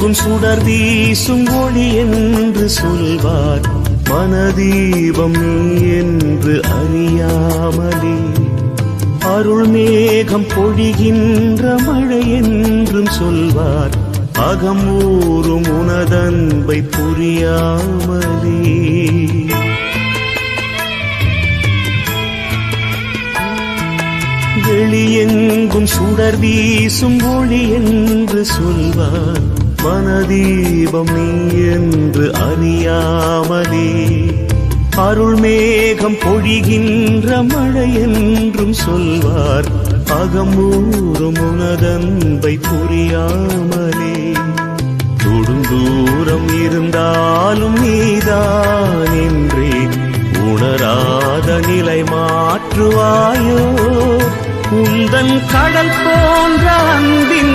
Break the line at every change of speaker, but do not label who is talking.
எங்கும் சுடர் வீசும் ஒளி என்று சொல்வார் மனதீபம் நீ என்று அறியாமலே அருள் மேகம் பொழிகின்ற மழை என்றும் சொல்வார் அகம் ஊறும் உனதன்பை புரியாமலே வெளியெங்கும் சுடர் வீசும் ஒளி என்று சொல்வார் மனதீபம் நீ என்று அறியாமலே அருள் மேகம் பொழிகின்ற மழை என்றும் சொல்வார் அகமூறும் உனதன்பை புரியாமலே தொடுந்தூரம் இருந்தாலும் நீதான் என்றே உணராத நிலை மாற்றுவாயோ உந்தன் கடல் போன்ற அன்பின்